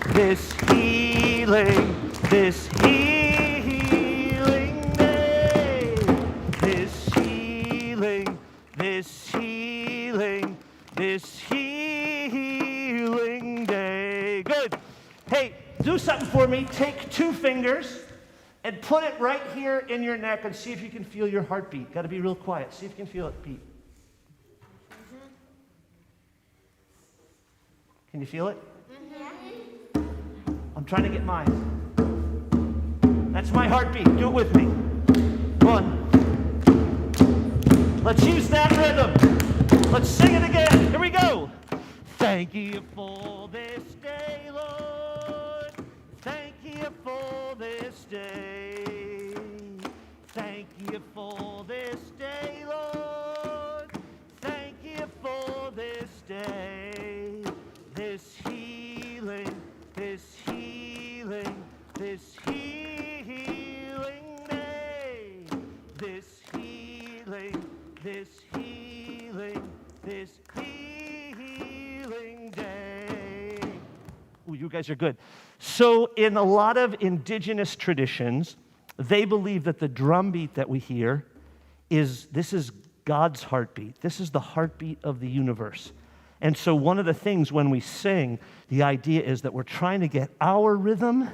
this healing day, this healing day. Good. Hey, do something for me. Take 2 fingers and put it right here in your neck and see if you can feel your heartbeat. Got to be real quiet. See if you can feel it beat. Can you feel it? I'm trying to get mine. That's my heartbeat. Do it with me. 1. Let's use that rhythm. Let's sing it again. Here we go. Thank you for this day, Lord. Thank you for this day. Thank you for this day, Lord. Thank you for this day. This healing day. This healing day. Ooh, you guys are good. So in a lot of indigenous traditions, they believe that the drum beat that we hear is God's heartbeat. This is the heartbeat of the universe. And so one of the things when we sing, the idea is that we're trying to get our rhythm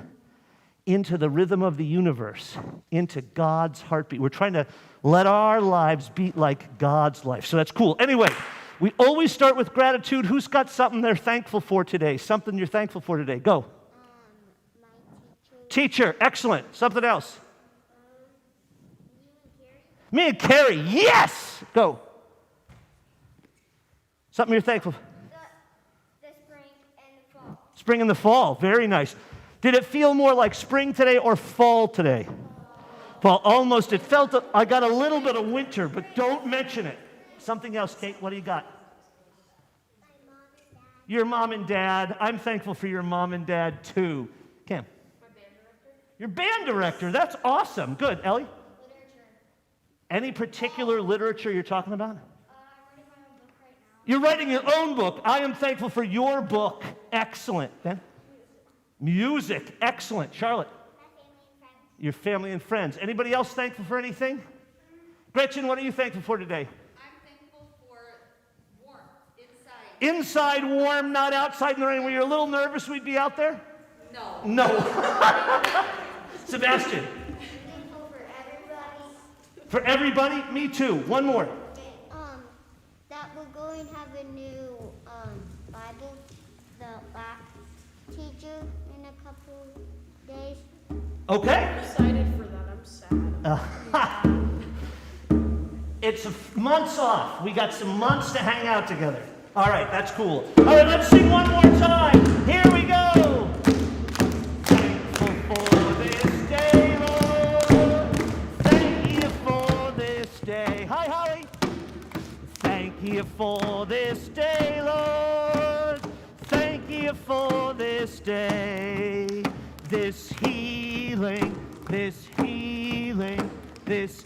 into the rhythm of the universe, into God's heartbeat. We're trying to let our lives beat like God's life. So that's cool. Anyway, we always start with gratitude. Who's got something they're thankful for today? Something you're thankful for today? Go. My Teacher, excellent. Something else? Me and Carrie, yes! Go. Something you're thankful for? The spring and the fall. Spring and the fall, very nice. Did it feel more like spring today or fall today? Fall, almost. It felt, I got a little bit of winter, but don't mention it. Something else, Kate, what do you got? My mom and dad. Your mom and dad. I'm thankful for your mom and dad, too. Cam? My band director. Your band director, that's awesome. Good. Ellie? Literature. Any particular literature you're talking about? I'm writing my own book right now. You're writing your own book. I am thankful for your book. Excellent. Ben? Music. Excellent. Charlotte? My family and friends. Your family and friends. Anybody else thankful for anything? Gretchen, what are you thankful for today? I'm thankful for warmth inside. Inside warm, not outside in the rain. Were you a little nervous we'd be out there? No. No. Sebastian? Thankful for everybody. For everybody? Me too. One more. That we're going to have a new Bible, the LAF teacher, in a couple days. Okay. I'm excited for that. I'm sad. It's months off. We got some months to hang out together. All right, that's cool. All right, let's sing one more time. Here we go. Thankful for this day, Lord. Thank you for this day. Hi, Holly. Thank you for this day, Lord. Thank you for this day. This healing day. This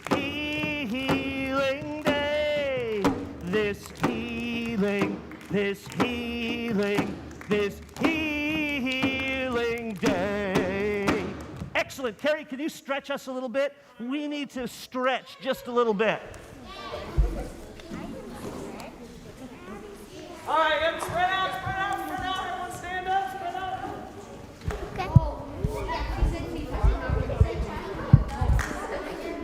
healing day. Excellent. Carrie, can you stretch us a little bit? We need to stretch just a little bit. All right, spread out. Everyone stand up, spread out.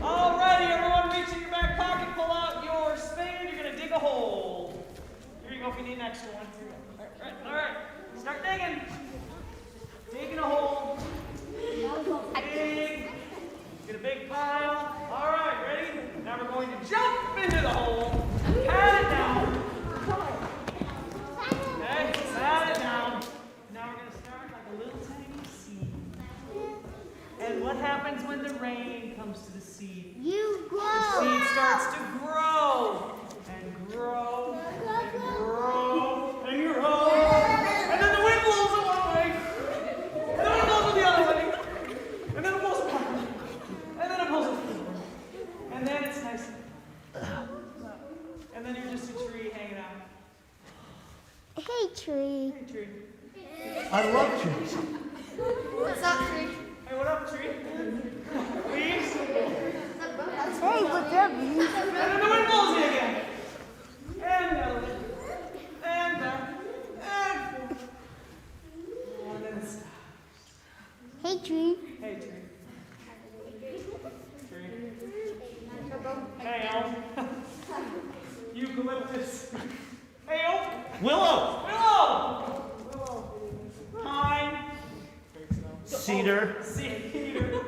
All righty, everyone reach in your back pocket, pull out your spade. You're going to dig a hole. Here you go if you need an extra one. Here you go. All right. Start digging. Digging a hole. Dig. Get a big pile. All right, ready? Now we're going to jump into the hole. Pat it down. Okay, pat it down. Now we're going to start like a little tiny seed. And what happens when the rain comes to the seed? You grow. The seed starts to grow and grow and grow and grow. And then the wind blows it one way. And then it blows it the other way. And then it blows it back. And then it blows it forward. And then it's nice. And then you're just a tree hanging out. Hey, tree. Hey, tree. I love trees. What's up, Tree? Hey, what up, Tree? Leaves? Hey, what's up, And then the wind blows in again. And down. And down. And then it's... Hey, Tree. Hey, Tree. Tree. Hey, Elm. Eucalyptus. Hey, Elm. Willow. Willow. Pine. Cedar. Cedar. Hey,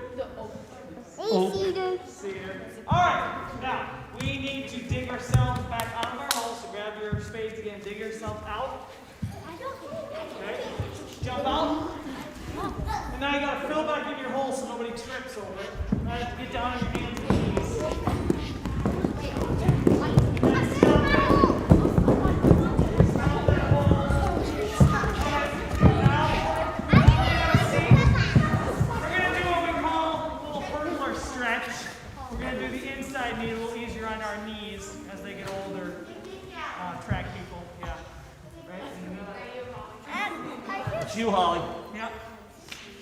Oh. Cedar. Cedar. All right, now we need to dig ourselves back out of our hole. So grab your spades again, dig yourself out. Okay, jump out. And now you gotta fill back in your hole so nobody trips over it. Now you have to get down on your hands and knees. Fill that hole. Now, we're gonna do what we call a little hurdler stretch. We're gonna do the inside knee a little easier on our knees as they get older. Track people, yeah. Right? It's you, Holly. Yep.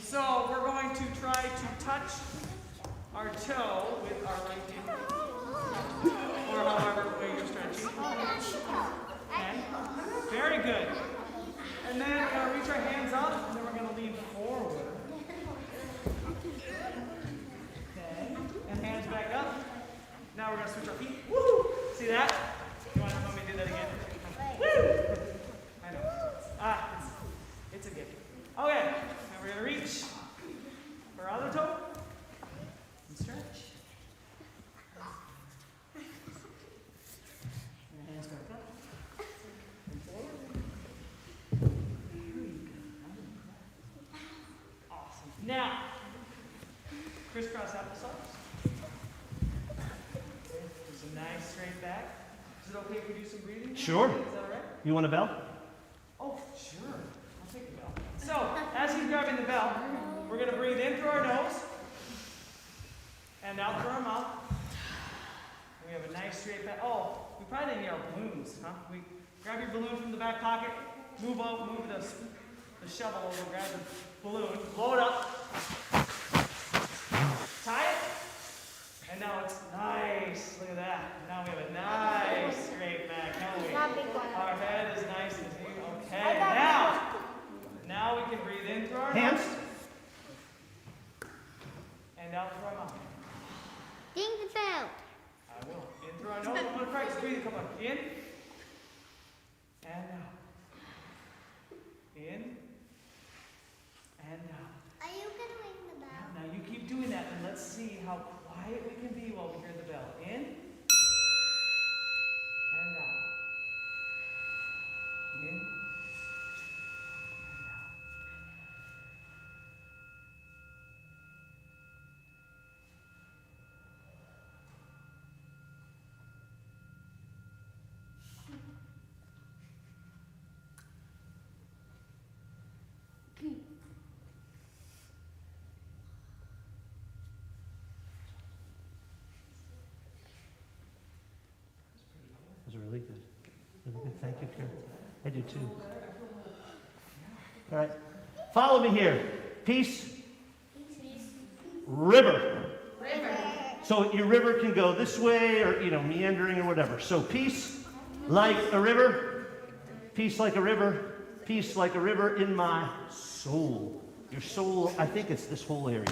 So we're going to try to touch our toe with our right hand, or however way you're stretching. Okay. Very good. And then we're going to reach our hands up, and then we're going to lean forward. Okay. And hands back up. Now we're going to switch our feet. Woo! See that? You want to let me do that again? Woo! I know. It's a gift. Okay. Now we're going to reach for our other toe and stretch. And hands back up and forward. Awesome. Now, crisscross applesauce. Do some nice straight back. Is it okay if we do some breathing? Sure. Is that all right? You want a bell? Oh, sure. I'll take the bell. So, as he's grabbing the bell, we're going to breathe in through our nose and out through our mouth. And we have a nice straight back. Oh, we probably didn't get our balloons, huh? We grab your balloon from the back pocket, move the shovel over, grab the balloon, blow it up, tie it, and now it's nice. Look at that. Now we have a nice straight back, don't we? Our head is nice and deep. Okay, now we can breathe in through our Hands. nose and out through our mouth. Ding the bell. I will. In through our nose. I'm going to practice breathing. Come on. In and out. In and out. Are you gonna ring the bell? Now you keep doing that, and let's see how quiet we can be while we hear the bell. In and out. In and out. That was really good. Really good. Thank you, Karen. I do too. All right. Follow me here. Peace. River. So your river can go this way or, meandering or whatever. So peace like a river. Peace like a river. Peace like a river in my soul. Your soul, I think it's this whole area.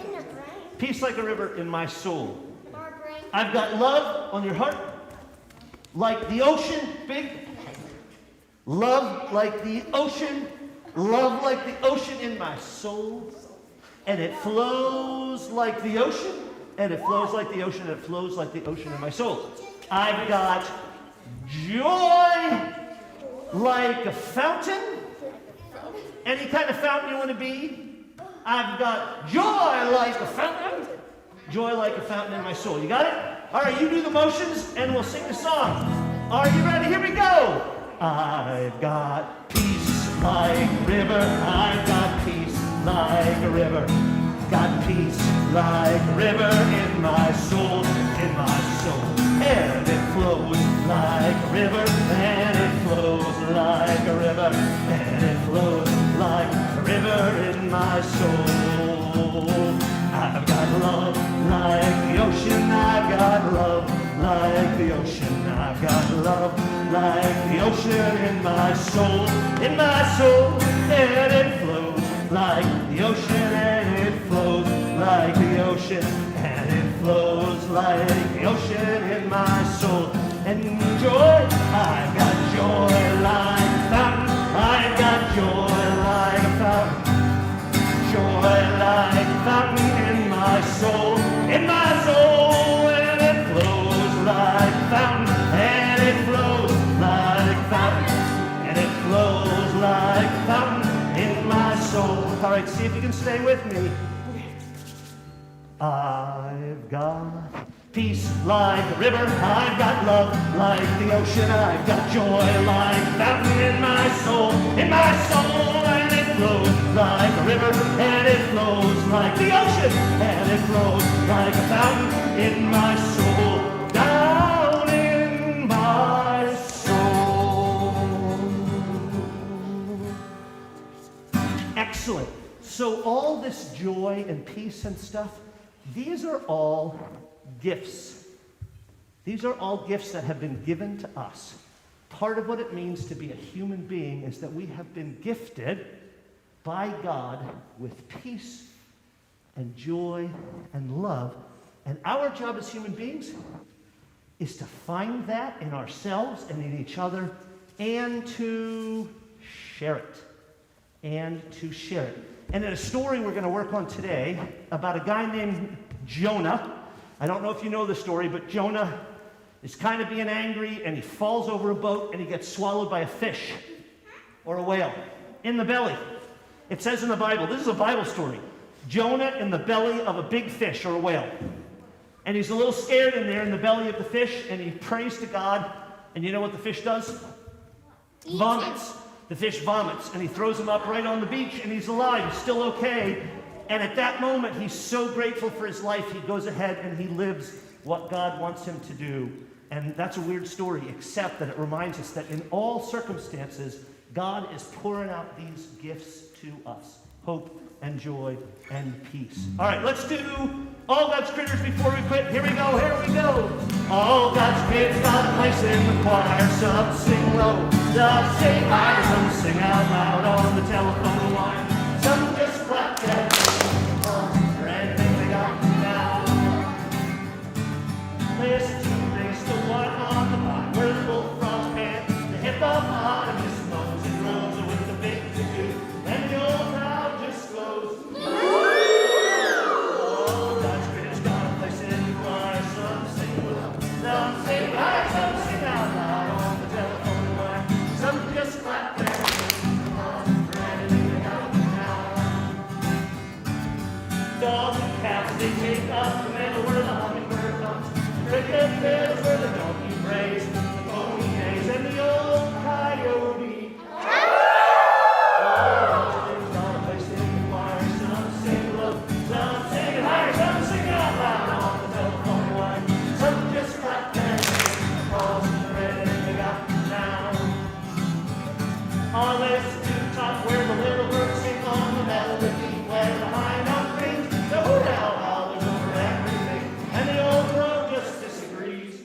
In the brain. Peace like a river in my soul. Our brain. I've got love on your heart, like the ocean, big. Love like the ocean, love like the ocean in my soul. And it flows like the ocean, and it flows like the ocean, and it flows like the ocean in my soul. I've got joy like a fountain. Any kind of fountain you want to be. I've got joy like a fountain. Joy like a fountain in my soul. You got it? All right, you do the motions, and we'll sing the song. Are you ready? Here we go. I've got peace like a river. I've got peace like a river. Got peace like a river in my soul, in my soul. And it flows like a river, and it flows like a river, and it flows like a river. river in my soul. I've got love like the ocean, I've got love like the ocean, I've got love like the ocean in my soul, and it flows like the ocean, and it flows like the ocean, and it flows like the ocean in my soul. And joy, I've got joy like a fountain, I've got joy like a fountain, joy like a fountain in my soul, and it flows like a fountain, and it flows like a fountain, and it flows like a fountain in my soul. All right, see if you can stay with me. I've got peace like a river, I've got love like the ocean, I've got joy like a fountain in my soul, and it flows like a river, and it flows like the ocean, and it flows like a fountain in my soul, down in my soul. Excellent. So all this joy and peace and stuff, these are all gifts. These are all gifts that have been given to us. Part of what it means to be a human being is that we have been gifted by God with peace and joy and love. And our job as human beings is to find that in ourselves and in each other and to share it. And in a story we're going to work on today about a guy named Jonah. I don't know if you know the story, but Jonah is kind of being angry, and he falls over a boat, and he gets swallowed by a fish or a whale in the belly. It says in the Bible, this is a Bible story, Jonah in the belly of a big fish or a whale. And he's a little scared in there in the belly of the fish, and he prays to God, and you know what the fish does? Vomits. The fish vomits, and he throws him up right on the beach, and he's alive, he's still okay. And at that moment, he's so grateful for his life, he goes ahead and he lives what God wants him to do. And that's a weird story, except that it reminds us that in all circumstances, God is pouring out these gifts to us. Hope and joy and peace. All right, let's do all God's critters before we quit. Here we go. All God's kids got a place in the choir. Some sing low, some sing high, some sing out loud on the telephone line. Some just clap their hands for anything they got now. Listen to the one on the line where the bullfrogs pant, the hippopotamus moans and grows with the big to-do, and the old crowd just goes. Oh, God's critters got a place in the choir. Some sing low, some sing high, some sing out loud on the telephone line. Some just clap their hands for anything they got now. Dogs and cats, they take up the middle where the hummingbird comes. Cricket fiddles where the donkey brays, the pony neighs, and the old coyote. Oh, there's not a place in the choir. Some sing low, some sing higher, some sing out loud on the telephone line. Some just clap their hands across the red they got now. On this top where the little birds sing on the melody, where the high note rings, the hoot owl hollers over everything, and the old crow just disagrees.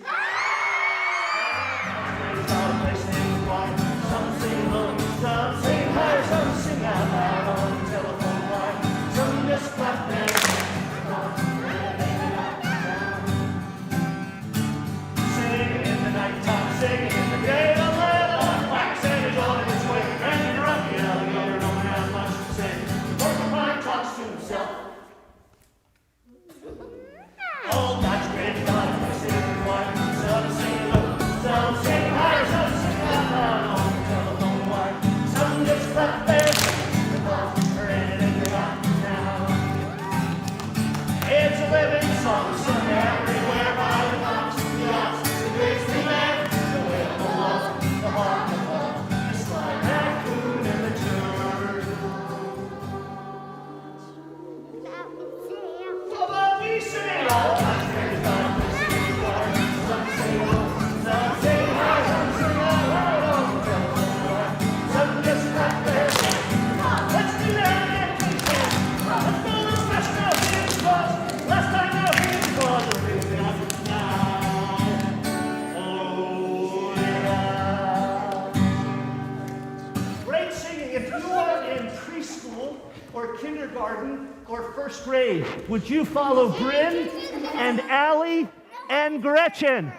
or kindergarten or first grade? Would you follow Bryn and Allie and Gretchen?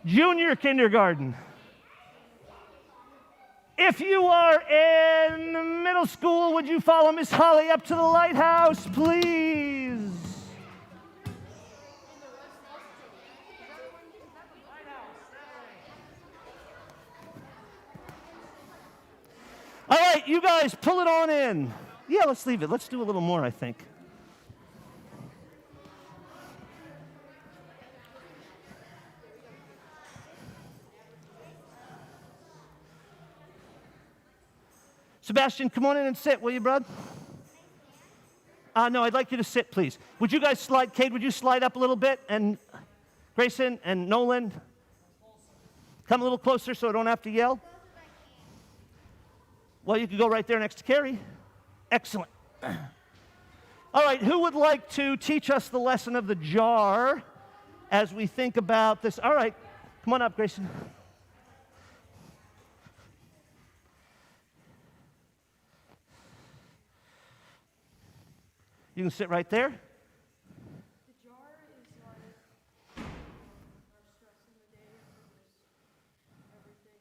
Junior kindergarten. If you are in middle school, would you follow Miss Holly up to the lighthouse, please? All right, you guys, pull it on in. Yeah, let's leave it. Let's do a little more, I think. Sebastian, come on in and sit, will you, bud? No, I'd like you to sit, please. Would you guys slide, Kate, would you slide up a little bit? And Grayson and Nolan, come a little closer so I don't have to yell. Well, you can go right there next to Carrie. Excellent. All right, who would like to teach us the lesson of the jar as we think about this? All right, come on up, Grayson. You can sit right there. The jar is like our stress in the day, just everything.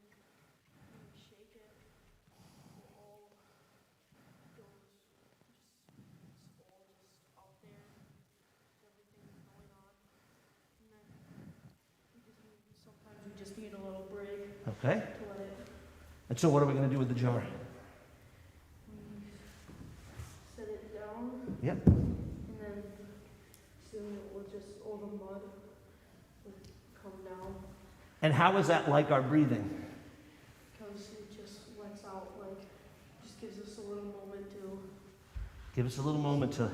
When you shake it, it all goes, it's all just out there. Everything is going on. And then sometimes we just need a little break Okay. to let it. And so what are we going to do with the jar? Set it down, Yep. and then soon it will just, all the mud will come down, And how is that like our breathing? because it just lets out, like, just gives us a little moment to. Give us a little moment to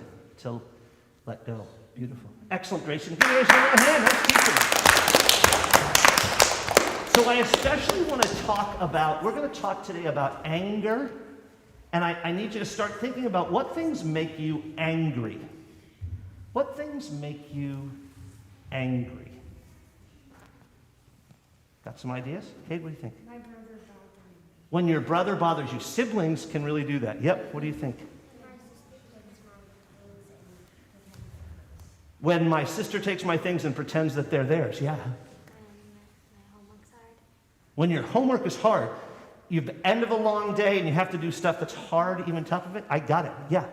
let go. Beautiful. Excellent, Grayson. Give yours a little hand. Nice teaching. So I especially want to talk about, we're going to talk today about anger. And I need you to start thinking about what things make you angry. What things make you angry? Got some ideas? Kate, what do you think? My brother bothers me. When your brother bothers you, siblings can really do that. Yep, what do you think? My sister takes my things and pretends When my sister takes my things and pretends that they're theirs, yeah. my homework's hard. When your homework is hard, you're at the end of a long day and you have to do stuff that's hard even on top of it, I got it, yeah.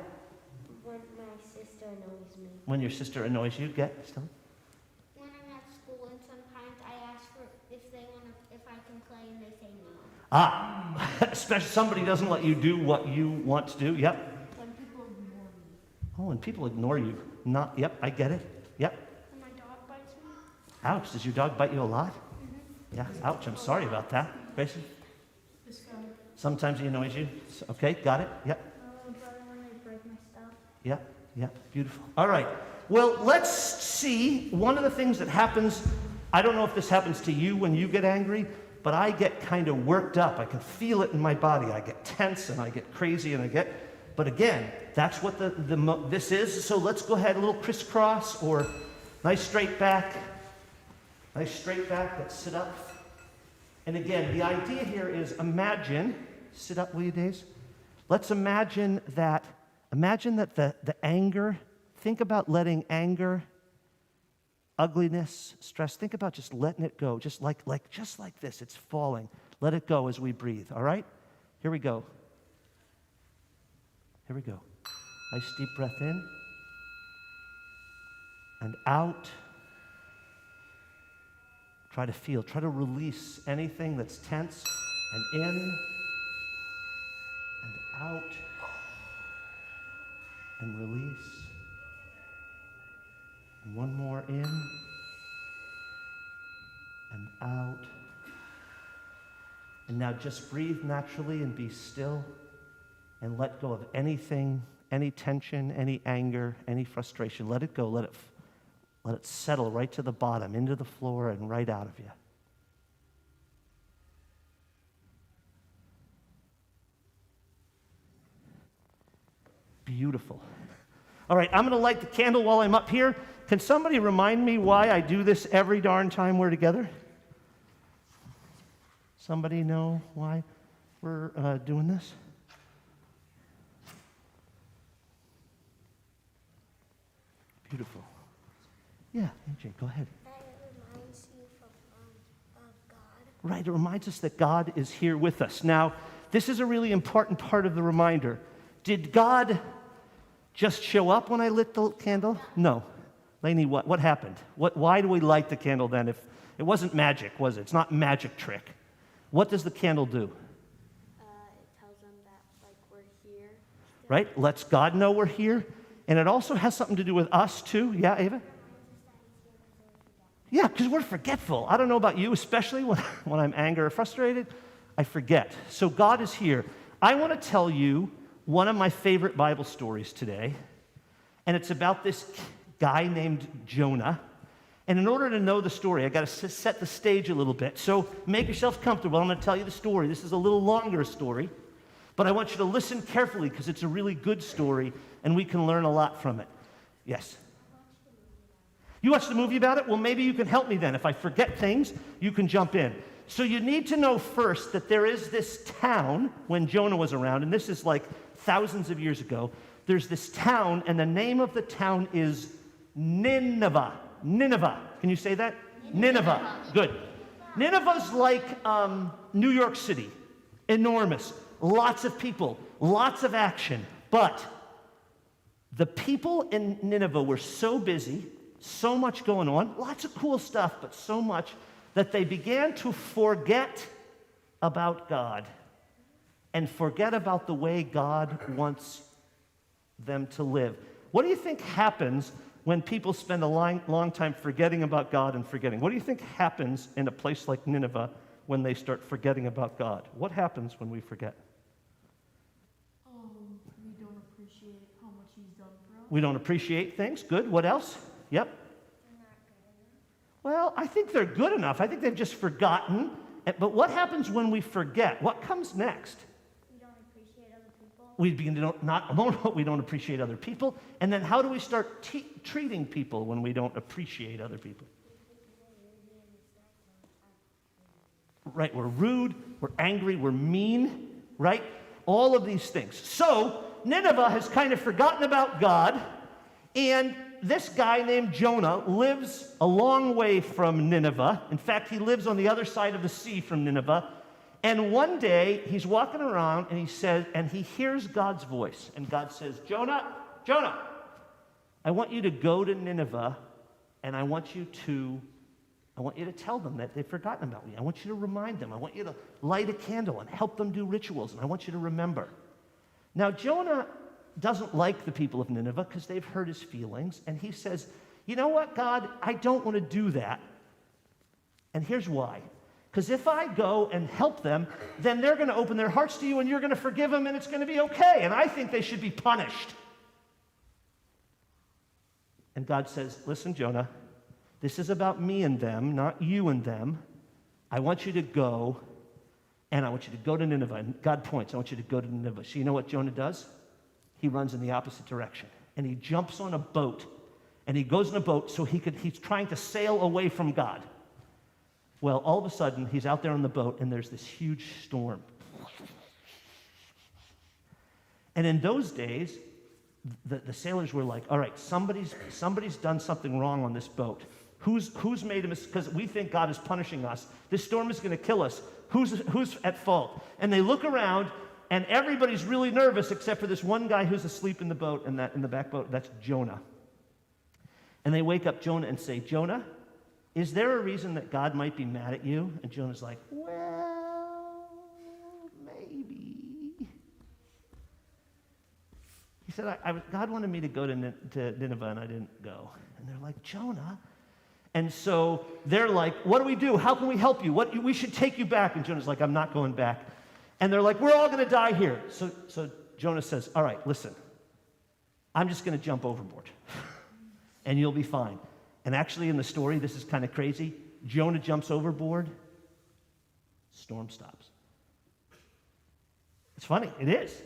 When my sister annoys me. When your sister annoys you, get still. When I'm at school and sometimes I ask for if I can play and they say no. Especially somebody doesn't let you do what you want to do, yep. When people ignore me. Oh, and people ignore you. Not, yep, I get it, yep. When my dog bites me. Ouch, does your dog bite you a lot? Yeah, ouch, I'm sorry about that. Grayson? This guy. Sometimes he annoys you. Okay, got it, yep. My little brother when they break my stuff. Yep, yep, beautiful. All right, well, let's see. One of the things that happens, I don't know if this happens to you when you get angry, but I get kind of worked up. I can feel it in my body. I get tense and I get crazy and but again, that's what this is. So let's go ahead, a little crisscross or nice straight back. Nice straight back, let's sit up. And again, the idea here is imagine, sit up, will you, Days? Let's imagine that the anger, think about letting anger, ugliness, stress, think about just letting it go, just like this, it's falling. Let it go as we breathe, all right? Here we go. Here we go. Nice deep breath in and out. Try to release anything that's tense, and in, and out, and release. And one more in, and out. And now just breathe naturally and be still, and let go of anything, any tension, any anger, any frustration. Let it go, let it settle right to the bottom, into the floor, and right out of you. Beautiful. All right, I'm going to light the candle while I'm up here. Can somebody remind me why I do this every darn time we're together? Somebody know why we're doing this? Beautiful. Yeah, AJ, go ahead. That it reminds you of God. Right, it reminds us that God is here with us. Now, this is a really important part of the reminder. Did God just show up when I lit the candle? No. Lainey, what happened? Why do we light the candle then if it wasn't magic, was it? It's not a magic trick. What does the candle do? It tells them that, like, we're here. Right? Lets God know we're here. And it also has something to do with us too. Yeah, Ava? Yeah, because we're forgetful. I don't know about you, especially when I'm angry or frustrated, I forget. So God is here. I want to tell you one of my favorite Bible stories today, and it's about this guy named Jonah. And in order to know the story, I got to set the stage a little bit. So make yourselves comfortable. I'm going to tell you the story. This is a little longer story, but I want you to listen carefully because it's a really good story, and we can learn a lot from it. Yes? You watched the movie about it? Well, maybe you can help me then. If I forget things, you can jump in. So you need to know first that there is this town when Jonah was around, and this is like thousands of years ago. There's this town, and the name of the town is Nineveh. Nineveh. Can you say that? Nineveh. Good. Nineveh's like New York City. Enormous. Lots of people. Lots of action. But the people in Nineveh were so busy, so much going on, lots of cool stuff, but so much that they began to forget about God and forget about the way God wants them to live. What do you think happens when people spend a long time forgetting about God and forgetting? What do you think happens in a place like Nineveh when they start forgetting about God? What happens when we forget? We don't appreciate how much he's done for us. We don't appreciate things. Good. What else? Yep. Well, I think they're good enough. I think they've just forgotten. But what happens when we forget? What comes next? We don't appreciate other people. We begin to we don't appreciate other people. And then how do we start treating people when we don't appreciate other people? Right, we're rude, we're angry, we're mean, right? All of these things. So Nineveh has kind of forgotten about God, and this guy named Jonah lives a long way from Nineveh. In fact, he lives on the other side of the sea from Nineveh. And one day, he's walking around, and he hears God's voice. And God says, Jonah, Jonah, I want you to go to Nineveh, and I want you to tell them that they've forgotten about me. I want you to remind them. I want you to light a candle and help them do rituals, and I want you to remember. Now, Jonah doesn't like the people of Nineveh because they've hurt his feelings, and he says, you know what, God, I don't want to do that. And here's why. Because if I go and help them, then they're going to open their hearts to you, and you're going to forgive them, and it's going to be okay, and I think they should be punished. And God says, listen, Jonah, this is about me and them, not you and them. I want you to go, and I want you to go to Nineveh. And God points, I want you to go to Nineveh. So you know what Jonah does? He runs in the opposite direction. And he jumps on a boat, and he goes in a boat so he's trying to sail away from God. Well, all of a sudden, he's out there on the boat, and there's this huge storm. And in those days, the sailors were like, all right, somebody's done something wrong on this boat. Who's made a mistake? Because we think God is punishing us. This storm is going to kill us. Who's at fault? And they look around, and everybody's really nervous except for this one guy who's asleep in the boat, in the back boat. That's Jonah. And they wake up Jonah and say, Jonah, is there a reason that God might be mad at you? And Jonah's like, well, maybe. He said, God wanted me to go to Nineveh, and I didn't go. And they're like, Jonah. And so they're like, what do we do? How can we help you? We should take you back. And Jonah's like, I'm not going back. And they're like, we're all going to die here. So Jonah says, all right, listen. I'm just going to jump overboard. And you'll be fine. And actually in the story, this is kind of crazy. Jonah jumps overboard. Storm stops. It's funny. It is.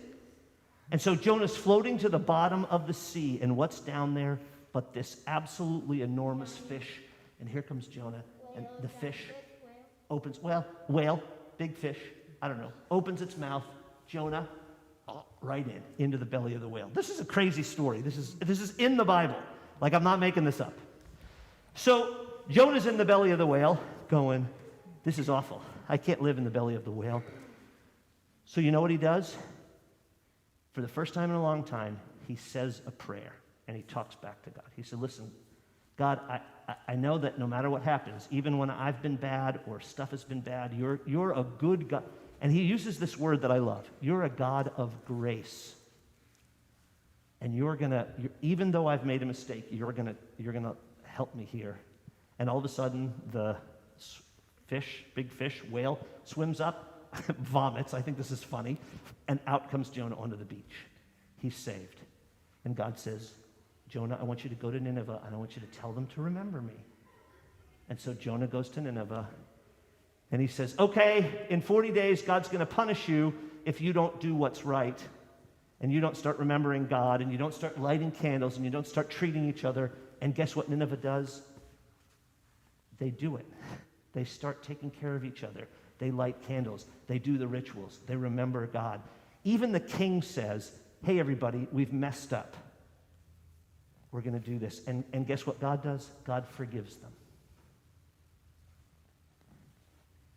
And so Jonah's floating to the bottom of the sea. And what's down there but this absolutely enormous fish? And here comes Jonah. And the fish opens, whale, big fish, I don't know, opens its mouth. Jonah, right into the belly of the whale. This is a crazy story. This is in the Bible. Like, I'm not making this up. So Jonah's in the belly of the whale going, this is awful. I can't live in the belly of the whale. So you know what he does? For the first time in a long time, he says a prayer, and he talks back to God. He said, listen, God, I know that no matter what happens, even when I've been bad or stuff has been bad, you're a good God. And he uses this word that I love. You're a God of grace. And even though I've made a mistake, you're gonna help me here. And all of a sudden, the fish, big fish, whale, swims up, vomits. I think this is funny. And out comes Jonah onto the beach. He's saved. And God says, Jonah, I want you to go to Nineveh, and I want you to tell them to remember me. And so Jonah goes to Nineveh, and he says, okay, in 40 days, God's going to punish you if you don't do what's right, and you don't start remembering God, and you don't start lighting candles, and you don't start treating each other. And guess what Nineveh does? They do it. They start taking care of each other. They light candles. They do the rituals. They remember God. Even the king says, hey, everybody, we've messed up. We're going to do this. And guess what God does? God forgives them.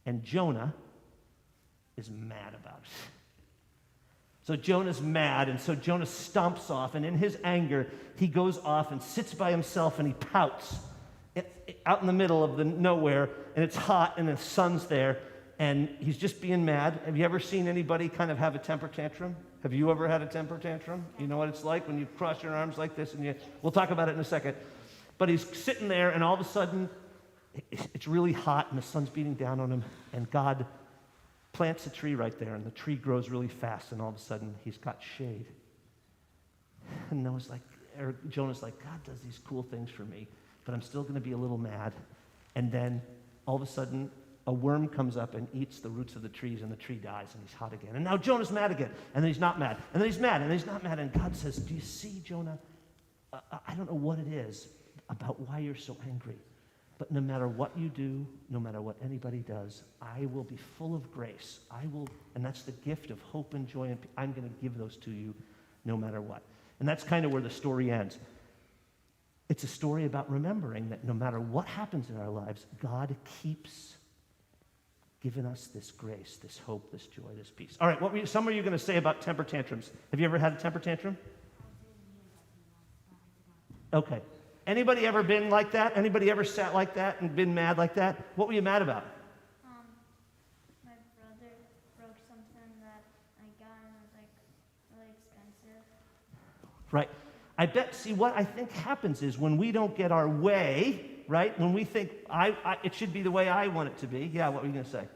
And Jonah is mad about it. So Jonah's mad, and so Jonah stomps off, and in his anger, he goes off and sits by himself, and he pouts out in the middle of the nowhere, and it's hot, and the sun's there, and he's just being mad. Have you ever seen anybody kind of have a temper tantrum? Have you ever had a temper tantrum? You know what it's like when you cross your arms like this, and we'll talk about it in a second. But he's sitting there, and all of a sudden, it's really hot, and the sun's beating down on him, and God plants a tree right there, and the tree grows really fast, and all of a sudden, he's got shade. And Jonah's like, God does these cool things for me, but I'm still going to be a little mad. And then, all of a sudden, a worm comes up and eats the roots of the trees, and the tree dies, and he's hot again. And now Jonah's mad again, and then he's not mad, and then he's mad, and then he's not mad, and God says, do you see, Jonah? I don't know what it is about why you're so angry, but no matter what you do, no matter what anybody does, I will be full of grace. And that's the gift of hope and joy, and I'm going to give those to you no matter what. And that's kind of where the story ends. It's a story about remembering that no matter what happens in our lives, God keeps giving us this grace, this hope, this joy, this peace. All right, some of you going to say about temper tantrums? Have you ever had a temper tantrum? Okay. Anybody ever been like that? Anybody ever sat like that and been mad like that? What were you mad about? My brother broke something that I got, and it was like really expensive. Right. See, what I think happens is when we don't get our way, right? When we think it should be the way I want it to be. Yeah, what were you going to say?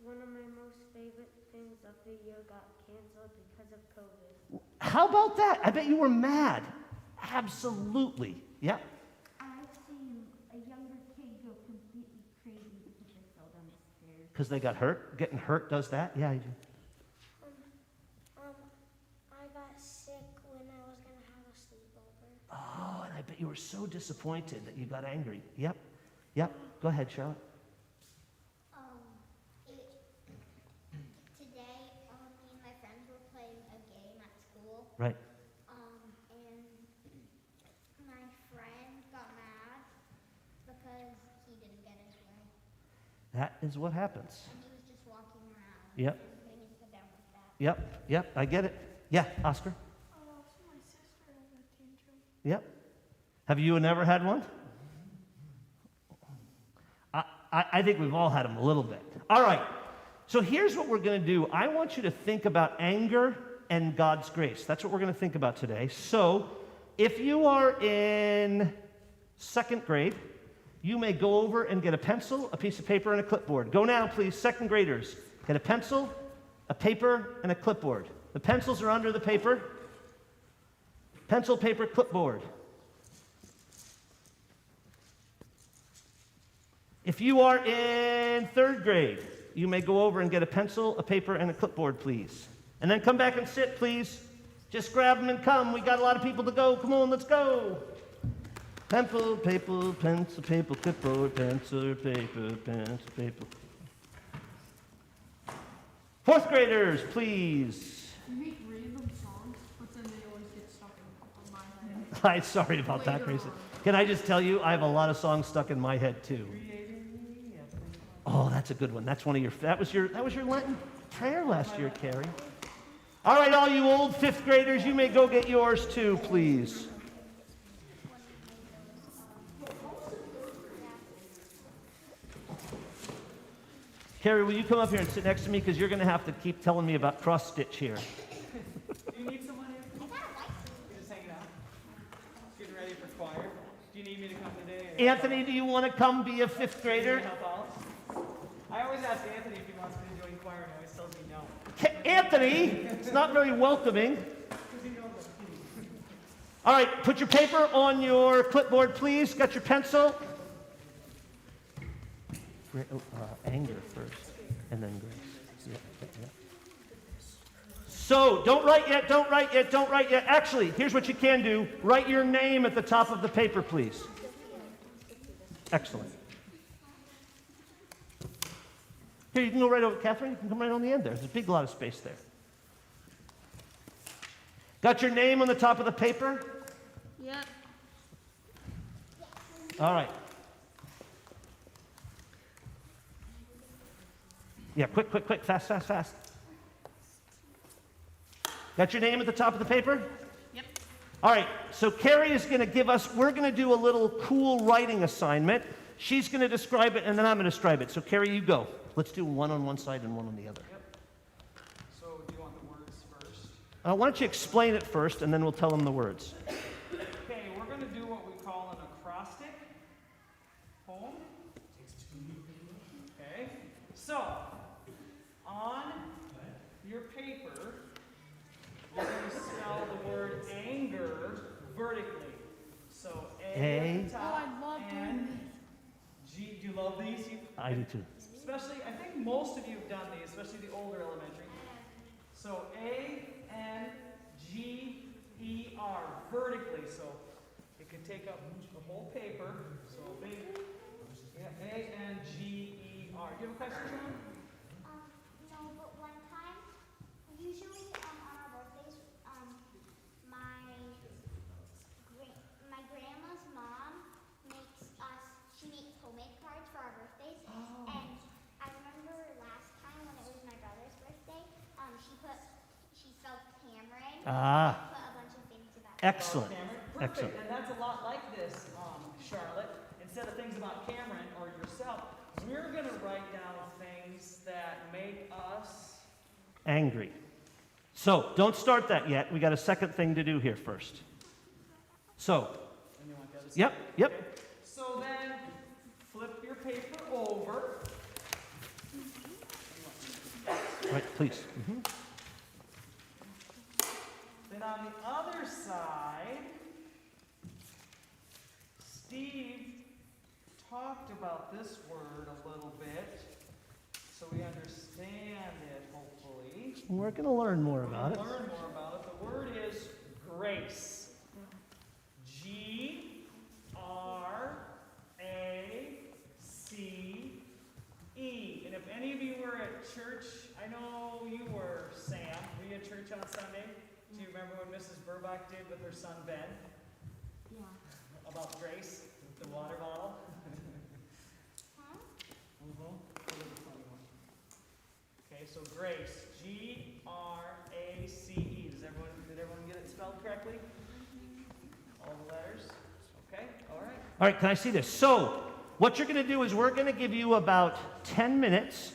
One of my most favorite things of the year got canceled because of COVID. How about that? I bet you were mad. Absolutely. Yeah. I've seen a younger kid go completely crazy because they fell down the stairs. Because they got hurt? Getting hurt does that? Yeah. I got sick when I was going to have a sleepover. Oh, and I bet you were so disappointed that you got angry. Yep. Go ahead, Charlotte. Today, me and my friends were playing a game at school. Right. And my friend got mad because he didn't get his way. That is what happens. And he was just walking around. Yep. And we need to go down with that. Yep. I get it. Yeah, Oscar. So my sister has a tantrum. Yep. Have you never had one? I think we've all had them a little bit. All right. So here's what we're going to do. I want you to think about anger and God's grace. That's what we're going to think about today. So if you are in second grade, you may go over and get a pencil, a piece of paper, and a clipboard. Go now, please, second graders. Get a pencil, a paper, and a clipboard. The pencils are under the paper. Pencil, paper, clipboard. If you are in third grade, you may go over and get a pencil, a paper, and a clipboard, please. And then come back and sit, please. Just grab them and come. We got a lot of people to go. Come on, let's go. Pencil, paper, pencil, paper, clipboard, pencil, paper, pencil, paper. Fourth graders, please. You make random songs, but then they always get stuck in my head. I'm sorry about that, Grayson. Can I just tell you, I have a lot of songs stuck in my head too. Oh, that's a good one. That's one of your. That was your Lenten prayer last year, Carrie. All right, all you old fifth graders, you may go get yours too, please. Carrie, will you come up here and sit next to me because you're going to have to keep telling me about cross stitch here. Do you need someone, Anthony? You're just hanging out? Getting ready for choir? Do you need me to come today? Anthony, do you want to come be a fifth grader? Help out? I always ask Anthony if he wants me to join choir, and he always tells me no. Anthony, it's not very welcoming. All right, put your paper on your clipboard, please. Got your pencil? Anger first, and then grace. Yeah. So, don't write yet, don't write yet, don't write yet. Actually, here's what you can do. Write your name at the top of the paper, please. Excellent. Here, you can go right over, Catherine, you can come right on the end there. There's a big lot of space there. Got your name on the top of the paper? Yep. All right. Yeah, quick, fast. Got your name at the top of the paper? Yep. All right, so Carrie is going to give us, we're going to do a little cool writing assignment. She's going to describe it, and then I'm going to describe it. So Carrie, you go. Let's do one on one side and one on the other. Yep. So, do you want the words first? Why don't you explain it first, and then we'll tell them the words. Okay, we're going to do what we call an acrostic poem. Okay, so on your paper, you're going to spell the word anger vertically. So A at the top, and G. Do you love these? I do too. Especially, I think most of you have done these, especially the older elementary. So A-N-G-E-R, vertically. So it can take up the whole paper. So big, yeah, A-N-G-E-R. Do you have a question, John? No, but one time, usually on our birthdays, my grandma's mom she makes homemade cards for our birthdays. Oh. And I remember last time when it was my brother's birthday, she spelled Cameron. And put a bunch of things about Excellent. Perfect. Excellent. And that's a lot like this, Charlotte. Instead of things about Cameron or yourself, we're going to write down things that make us Angry. So, don't start that yet. We got a second thing to do here first. So, And you want the other side? yep. Okay. So then, flip your paper over. Right, please. Then on the other side, Steve talked about this word a little bit, so we understand it, hopefully. We're going to learn more about it. Learn more about it. The word is grace. G-R-A-C-E. And if any of you were at church, I know you were, Sam. Were you at church on Sunday? Do you remember what Mrs. Burbach did with her son Ben? Yeah. About grace, the water bottle? Huh? Okay, so grace, G-R-A-C-E. Did everyone get it spelled correctly? All the letters? Okay, all right. All right, can I see this? So, what you're going to do is we're going to give you about 10 minutes,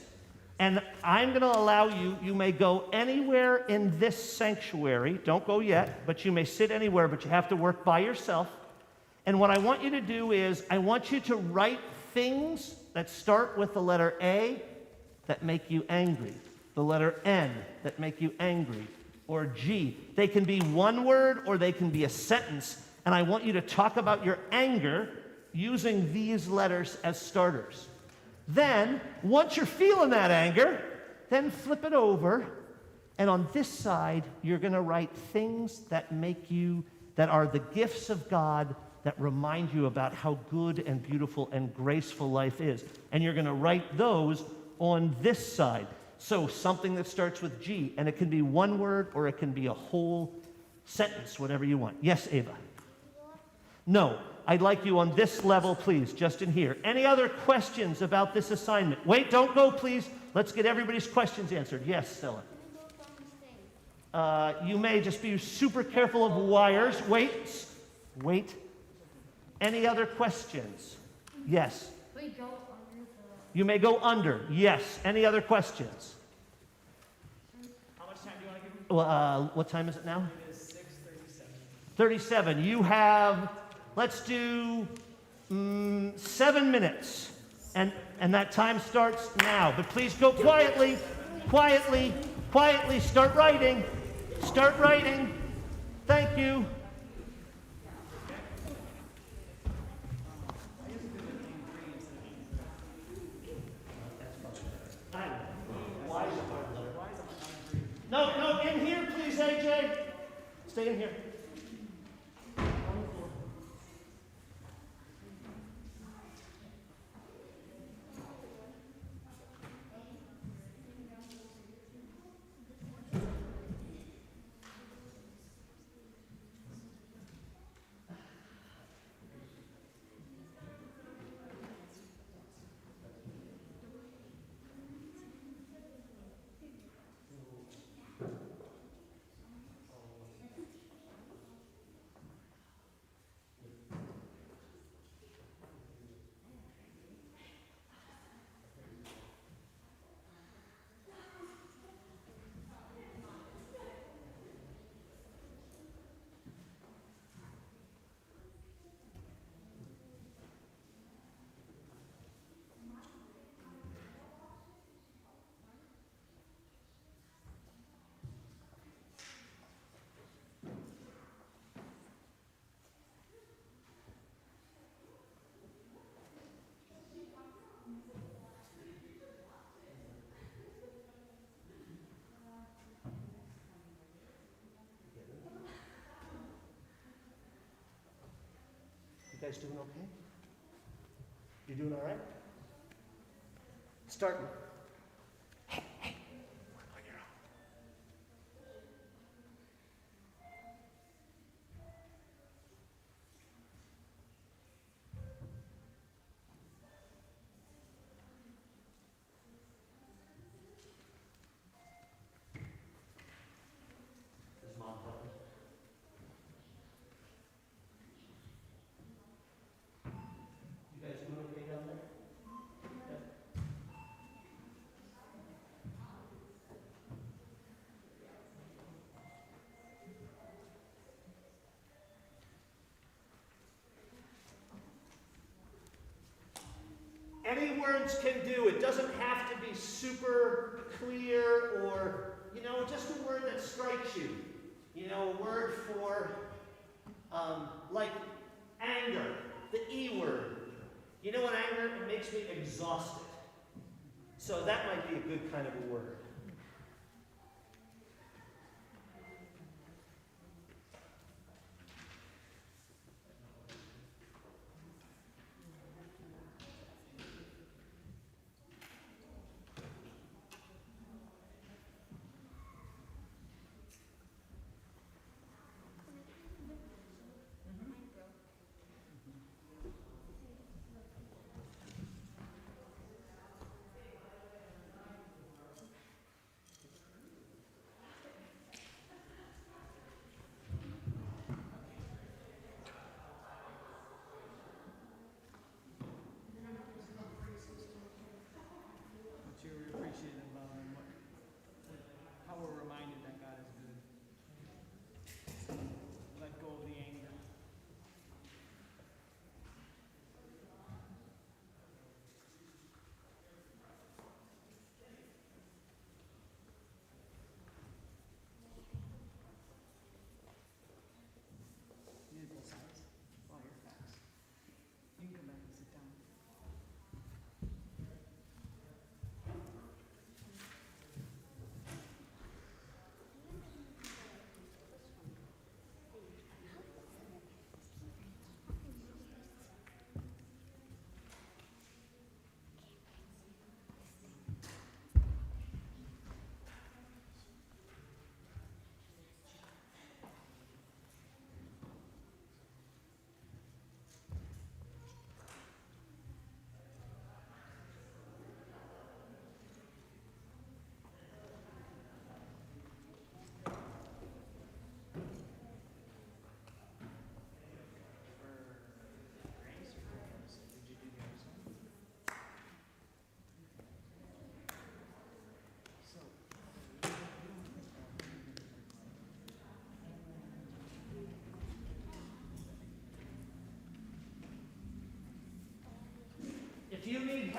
and I'm going to allow you, you may go anywhere in this sanctuary. Don't go yet, but you may sit anywhere, but you have to work by yourself. And what I want you to do is, I want you to write things that start with the letter A that make you angry, the letter N that make you angry, or G. They can be one word or they can be a sentence, and I want you to talk about your anger using these letters as starters. Then, once you're feeling that anger, then flip it over, and on this side, you're going to write things that make you, that are the gifts of God that remind you about how good and beautiful and graceful life is. And you're going to write those on this side. So something that starts with G, and it can be one word or it can be a whole sentence, whatever you want. Yes, Ava? What No, I'd like you on this level, please, just in here. Any other questions about this assignment? Wait, don't go, please. Let's get everybody's questions answered. Yes, Stella. You may just be super careful of wires. Wait, wait. Any other questions? Yes. We go under You may go under. Yes. Any other questions? How much time do you want to give them? What time is it now? It is 6:37. 37. You have, let's do 7 minutes. And that time starts now. But please go quietly, quietly, quietly. Start writing. Start writing. Thank you. No, no, in here, please, AJ. Stay in here. You guys doing okay? You doing all right? Starting. Hey, hey, we're on your own. Is Mom helping? You guys doing okay down there? Okay. Any words can do. It doesn't have to be super clear or, just a word that strikes you. A word for, like anger, the E word. You know what anger? It makes me exhausted. So that might be a good kind of a word.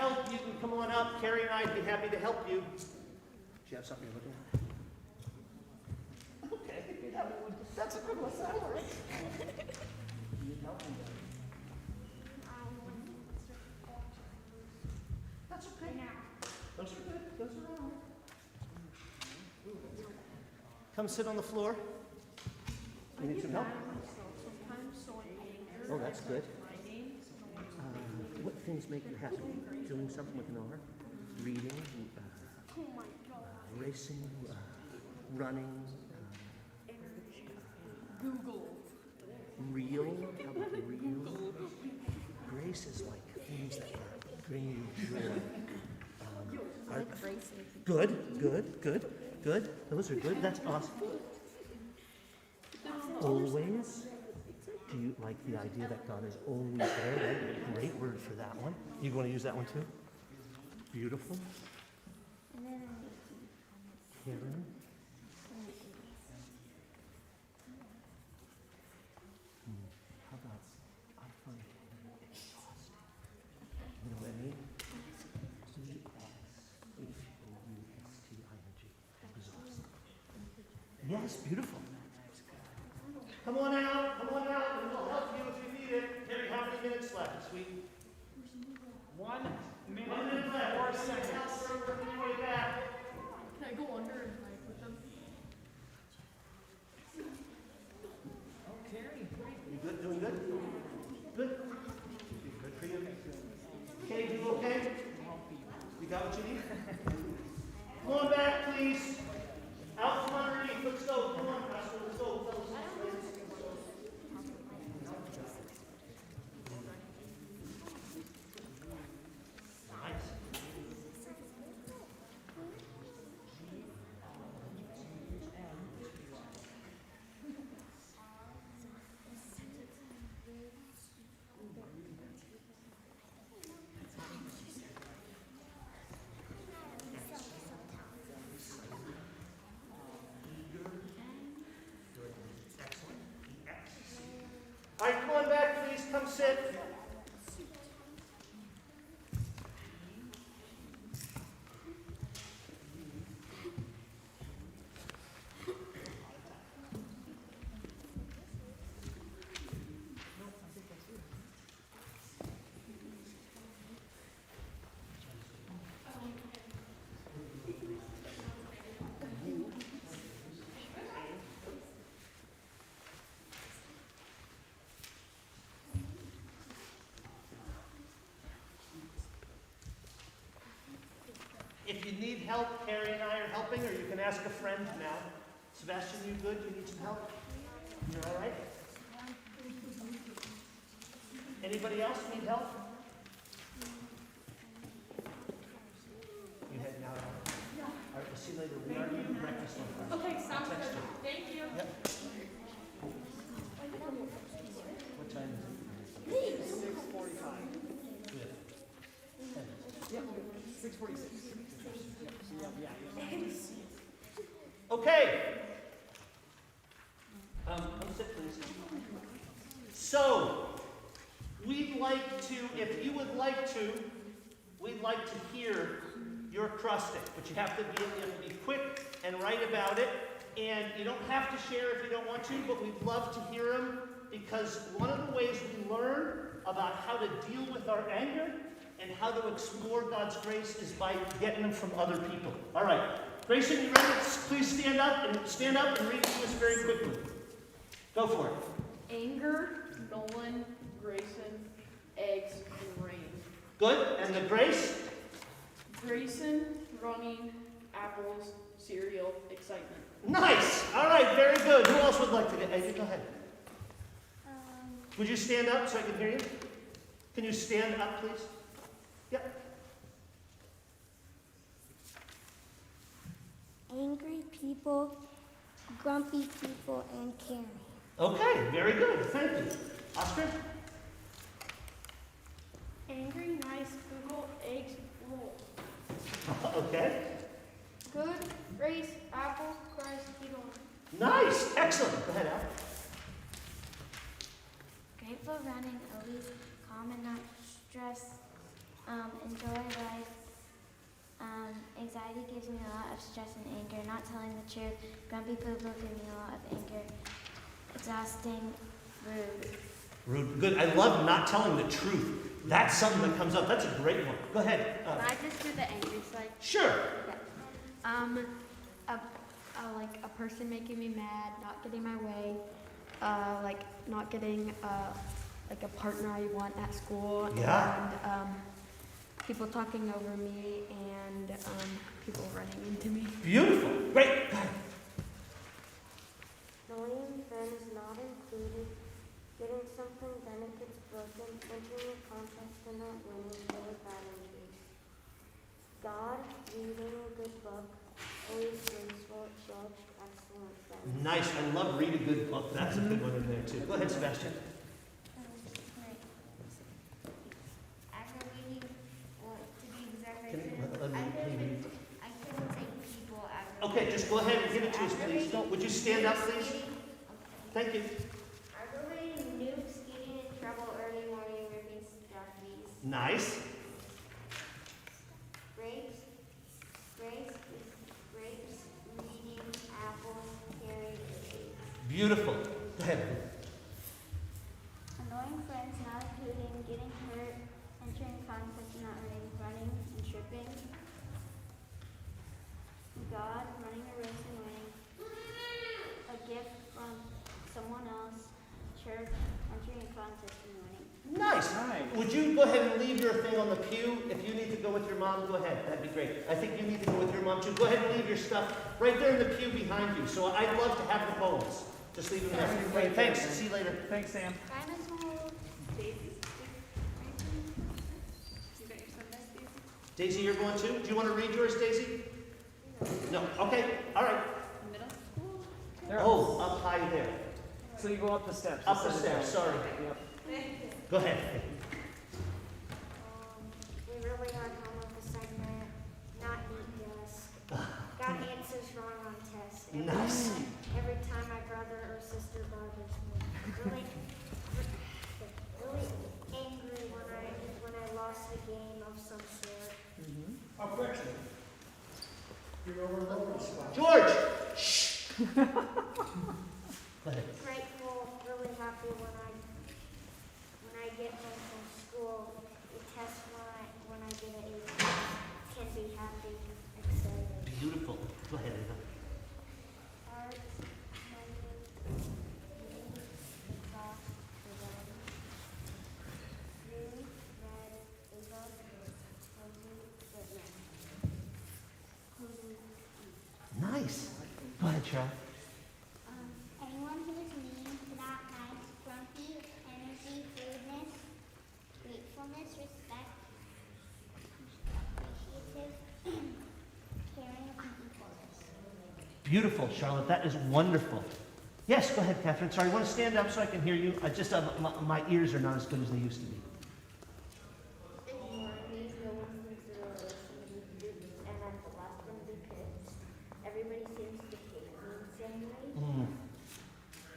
help, you can come on up. Carrie and I'd be happy to help you. Do you have something you're looking at? Okay, that's a good one. You help me. That's okay. Those are good. Those are all right. Come sit on the floor. You need some help? Oh, that's good. What things make you happy? Doing something with an art? Reading? Racing? Running? Google. Real? How about real? Grace is like things that bring you joy. Good. Those are good. That's awesome. Always? Do you like the idea that God is always there? That'd be a great word for that one. You want to use that one too? Beautiful. Karen? How about, I find it exhausting. You know what I mean? E-X-H-O-U-S-T-I-N-G. Exhausting. Yes, beautiful. Come on out, and we'll help you if you need it. Terry, how many minutes left, sweet? 1 minute, 1 minute left. 4 seconds. Working your way back. Can I go under and like put them? Oh, Carrie, great. You good? Doing good? Good? Good for you? Okay, you okay? You got what you need? Come on back, please. Out from underneath. Let's go. Come on, Pastor. Let's go. Fellas. Nice. All right, come on back, please. Come sit. If you need help, Carrie and I are helping, or you can ask a friend now. Sebastian, you good? You need some help? You're all right? Anybody else need help? You heading out? All right, we'll see you later. We are eating breakfast on Friday. Okay, sounds I'll text good. you. Thank you. Yep. What time is it? 6:45. Good. Yep, 6:46. Yeah. Okay. Come sit, please. So, we'd like to, if you would like to, we'd like to hear your acrostic, but you have to be quick and write about it. And you don't have to share if you don't want to, but we'd love to hear them, because one of the ways we learn about how to deal with our anger and how to explore God's grace is by getting them from other people. All right. Grayson, you ready? Please stand up and read this very quickly. Go for it. Anger, Nolan, Grayson, eggs, and rain. Good. And the grace? Grayson, running, apples, cereal, excitement. Nice. All right. Very good. Who else would like to get? Amy, go ahead. Would you stand up so I can hear you? Can you stand up, please? Yep. Angry people, grumpy people, and caring. Okay. Very good. Thank you. Oscar? Angry, nice, Google, eggs, roll. Okay. Good, race, apple, Christ, eat on. Nice. Excellent. Go ahead, Al. Grateful, running, always calm and not stress, enjoy life. Anxiety gives me a lot of stress and anger. Not telling the truth. Grumpy poo-poo gives me a lot of anger. Exhausting, rude. Rude. Good. I love not telling the truth. That's something that comes up. That's a great one. Go ahead. Can I just do the angry side? Sure. Okay. Like a person making me mad, not getting my way, like not getting like a partner I want at school, Yeah. and people talking over me, and people running into me. Beautiful. Great. Go ahead. Knowing friends not included. Getting something, then it gets broken. Entering a contest and not winning. There were bad injuries. God, reading a good book. Always graceful, judge, excellent friend. Nice. I love read a good book. That's a good one in there too. Go ahead, Sebastian. Aggravating, well, to be exact, Can you- I couldn't say people aggravating. Okay, just go ahead and give it to us, please. Would you stand up, please? Thank you. Aggravating, noobs, getting in trouble, early morning, ripping stuffies. Nice. Grapes, reading, apples, carrot, eggs. Beautiful. Go ahead. Annoying friends not including, getting hurt, entering conflict, not running and tripping. God, running a race and winning. A gift from someone else. Church, entering a contest and winning. Nice. Would you go ahead and leave your thing on the pew? If you need to go with your mom, go ahead. That'd be great. I think you need to go with your mom too. Go ahead and leave your stuff right there in the pew behind you. So I'd love to have the poems. Just leave them there. Great. Thanks. See you later. Thanks, Sam. Dinosaurs. Daisy, you're going too? Do you want to read yours, Daisy? No. Okay. All right. Middle school? Oh, up high there. So you go up the steps. Up the instead of stairs. down. Sorry. Yep. Go ahead. We really hard homework assignment, not neat desk. Got answers wrong on tests. Nice. Every time my brother or sister bothers me. Really angry when I lost a game of some sort. Objection. You're over Loaves spot. George. Shh. Go ahead. Grateful, really happy when I get home from school. The test when I get an A, can be happy, excited. Beautiful. Go ahead, Ava. Art, language, reading, soft, design. Blue, red, Ava, cozy, Whitman. Cozy, Nice. Go ahead, Cheryl. anyone who is mean, not nice, grumpy, energy, rudeness, gratefulness, respect, appreciative, caring, and equalness. Beautiful, Charlotte. That is wonderful. Yes, go ahead, Catherine. Sorry, I want to stand up so I can hear you. I just my ears are not as good as they used to be. Ignore me, no one seems to really listen to me, and I'm the last one to be picked. Everybody seems to hate me in some way,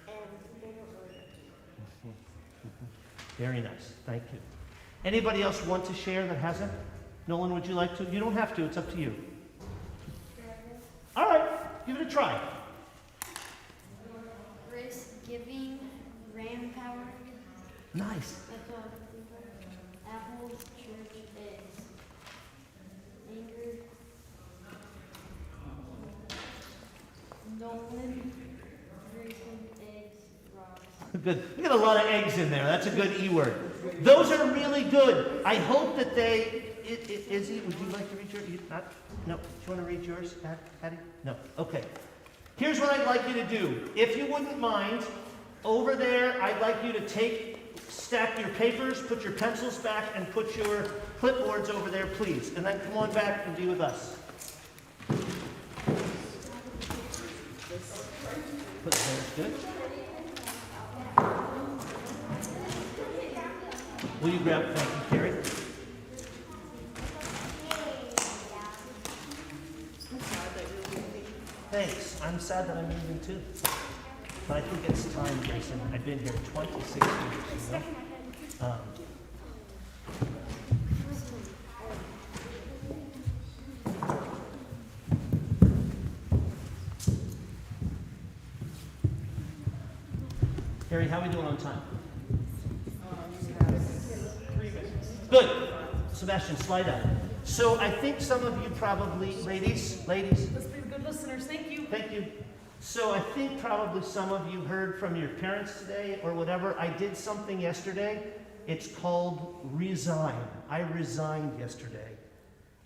and they don't really like me. Very nice. Thank you. Anybody else want to share that hasn't? Nolan, would you like to? You don't have to. It's up to you. All right. Give it a try. Risk giving, ram powered, Nice. apples, church, eggs, anger, Nolan, Grayson, eggs, rocks. Good. We got a lot of eggs in there. That's a good E word. Those are really good. I hope that they. Izzy, would you like to read yours? No. Do you want to read yours, Patty? No. Okay. Here's what I'd like you to do. If you wouldn't mind, over there, I'd like you to stack your papers, put your pencils back, and put your clipboards over there, please. And then come on back and be with us. Put there. Good. Will you grab, thank you, Carrie? Thanks. I'm sad that I'm leaving too. But I think it's time, Jason. I've been here 26 years, you know? Harry, how are we doing on time? 3 minutes. Good. Sebastian, slide out. So I think some of you probably, ladies, Let's be good listeners. Thank you. thank you. So I think probably some of you heard from your parents today or whatever. I did something yesterday. It's called resign. I resigned yesterday.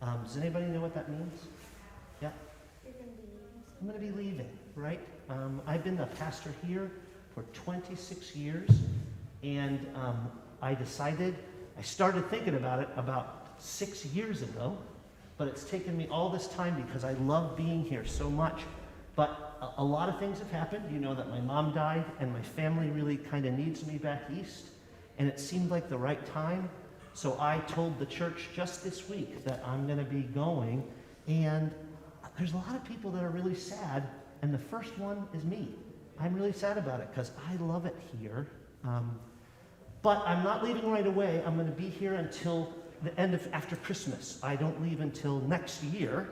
Does anybody know what that means? Yeah? I'm going to be leaving, right? I've been a pastor here for 26 years, and I started thinking about it about 6 years ago, but it's taken me all this time because I love being here so much. But a lot of things have happened. You know that my mom died, and my family really kind of needs me back east, and it seemed like the right time. So I told the church just this week that I'm going to be going, and there's a lot of people that are really sad, and the first one is me. I'm really sad about it because I love it here. But I'm not leaving right away. I'm going to be here until the end of after Christmas. I don't leave until next year.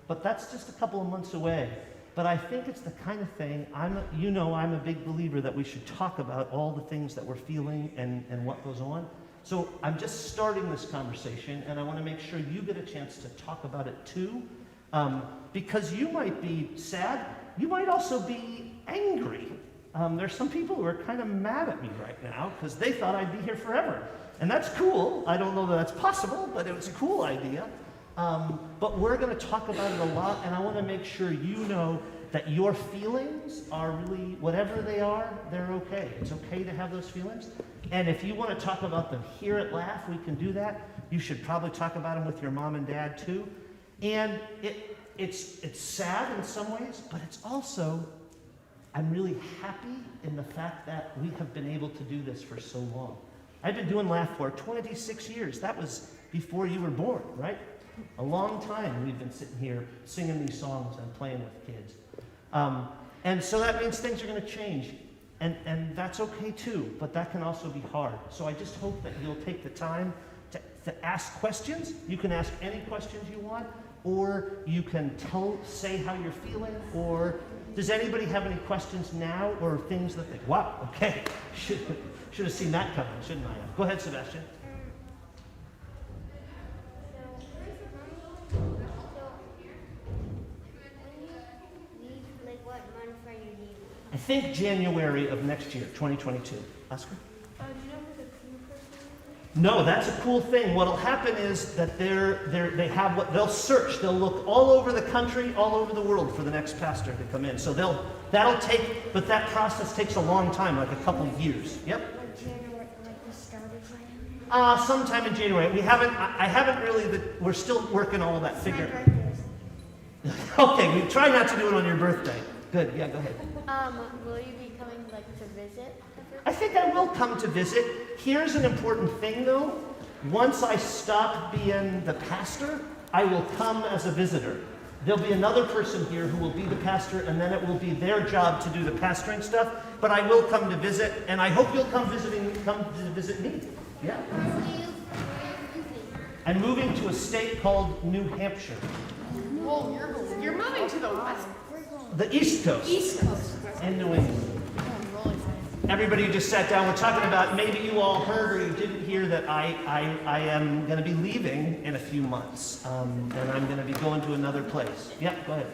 But that's just a couple of months away. But I think it's the kind of thing, I'm a big believer that we should talk about all the things that we're feeling and what goes on. So I'm just starting this conversation, and I want to make sure you get a chance to talk about it too. Because you might be sad, you might also be angry. There's some people who are kind of mad at me right now because they thought I'd be here forever. And that's cool. I don't know that that's possible, but it was a cool idea. But we're going to talk about it a lot, and I want to make sure you know that your feelings are really, whatever they are, they're okay. It's okay to have those feelings. And if you want to talk about them here at LAF, we can do that. You should probably talk about them with your mom and dad too. And it's sad in some ways, but it's also, I'm really happy in the fact that we have been able to do this for so long. I've been doing LAF for 26 years. That was before you were born, right? A long time we've been sitting here singing these songs and playing with kids. And so that means things are going to change. And that's okay too, but that can also be hard. So I just hope that you'll take the time to ask questions. You can ask any questions you want, or you can say how you're feeling, or does anybody have any questions now or things that they, wow, okay, should have seen that coming, shouldn't I have? Go ahead, Sebastian. I think January of next year, 2022. Oscar? Do you know who the crew person is? No, that's a cool thing. What'll happen is that they'll search. They'll look all over the country, all over the world for the next pastor to come in. So but that process takes a long time, like a couple of years. Yep. Like January, like the start of January? Sometime in January. I haven't really, we're still working all that figure. Okay, we try not to do it on your birthday. Good, yeah, go ahead. Will you be coming, to visit? I think I will come to visit. Here's an important thing, though. Once I stop being the pastor, I will come as a visitor. There'll be another person here who will be the pastor, and then it will be their job to do the pastoring stuff. But I will come to visit, and I hope you'll come to visit me. Yeah. I'm moving to a state called New Hampshire. Oh, you're moving to the west. The East Coast. East Coast. In New England. Everybody who just sat down, we're talking about, maybe you all heard or you didn't hear that I am going to be leaving in a few months. And I'm going to be going to another place. Yeah, go ahead.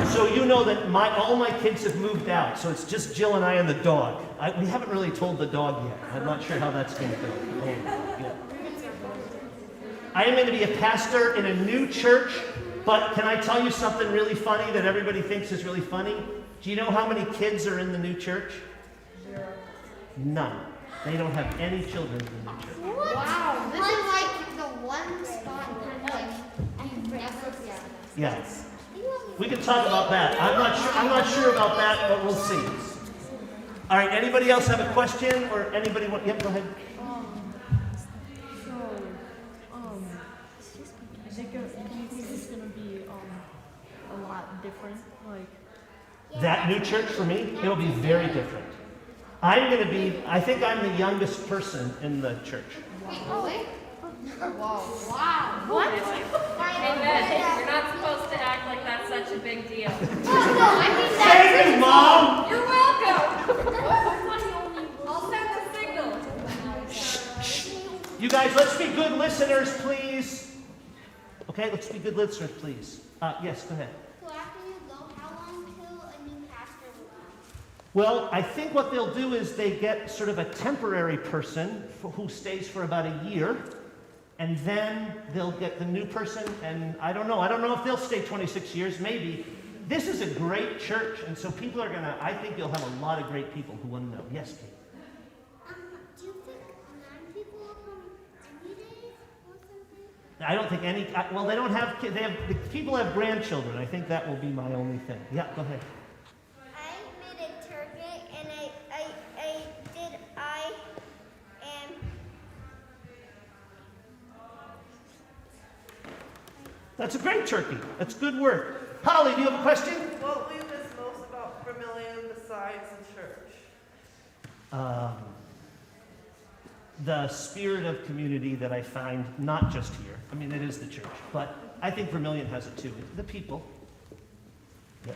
So you know that all my kids have moved out, so it's just Jill and I and the dog. We haven't really told the dog yet. I'm not sure how that's going to go. Yeah. I am going to be a pastor in a new church. But can I tell you something really funny that everybody thinks is really funny? Do you know how many kids are in the new church? 0. None. They don't have any children in the new church. What? Wow. This is like the one spot you've never seen. Yeah. We can talk about that. I'm not sure about that, but we'll see. All right, anybody else have a question or anybody want? Yep, go ahead. Do you think it's going to be a lot different? That new church for me, it'll be very different. I think I'm the youngest person in the church. Wow. What? Amen. You're not supposed to act like that's such a big deal. Oh, no, I mean Thank you, Mom! let's be good listeners, please. Okay, let's be good listeners, please. Yes, go ahead. So after you go, how long till a new pastor will come? Well, I think what they'll do is they get sort of a temporary person who stays for about a year, and then they'll get the new person, and I don't know if they'll stay 26 years, maybe. This is a great church, and so people are I think you'll have a lot of great people who want to know. Yes, Kate? Do you think 9 people will come any day or something? I don't think any, well, they don't have kids, the people have grandchildren. I think that will be my only thing. Yeah, go ahead. I made a turkey and That's a great turkey. That's good work. Holly, do you have a question? What will you miss most about Vermilion besides the church? The spirit of community that I find not just here. I mean, it is the church, but I think Vermilion has it too. The people. Yep.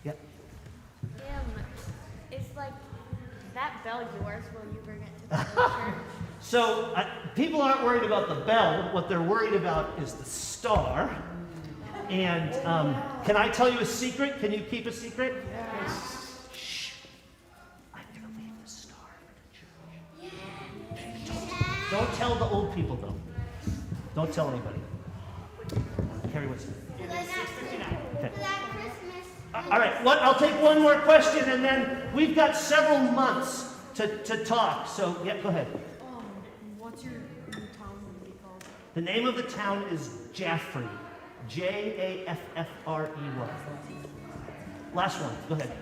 Yep. It's like that bell yours. Will you bring it to the church? So people aren't worried about the bell. What they're worried about is the star. And can I tell you a secret? Can you keep a secret? Yes. Shh. I'm going to leave the star for the church. Don't tell the old people, though. Don't tell anybody. Carrie, what's it? For that Christmas. All right, I'll take one more question, and then we've got several months to talk. So, yeah, go ahead. What's your new town going to be called? The name of the town is Jaffrey. Jaffrey. Last one. Go ahead.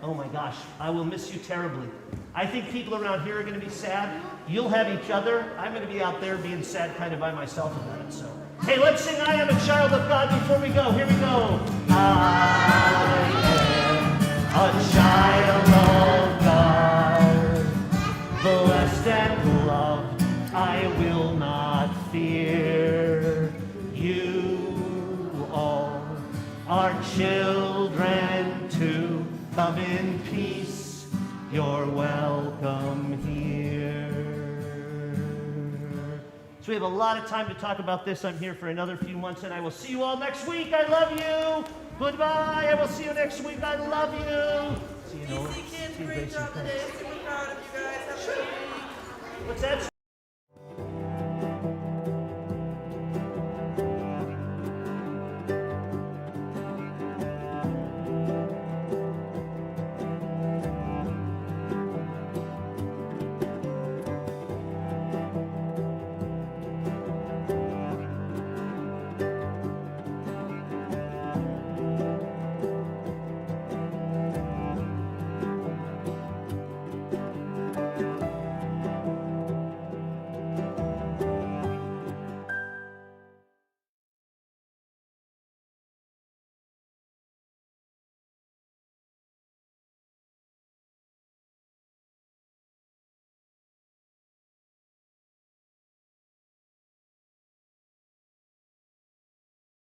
Oh my gosh, I will miss you terribly. I think people around here are going to be sad. You'll have each other. I'm going to be out there being sad kind of by myself about it. So, hey, let's sing I Am a Child of God before we go. Here we go. I am a child of God, blessed and loved. I will not fear. You all are children too. Come in peace, you're welcome here. So we have a lot of time to talk about this. I'm here for another few months, and I will see you all next week. I love you. Goodbye. I will see you next week. I love you. See you, Noah. DC Kids, great job today. Super proud of you guys. Have a good week. What's that?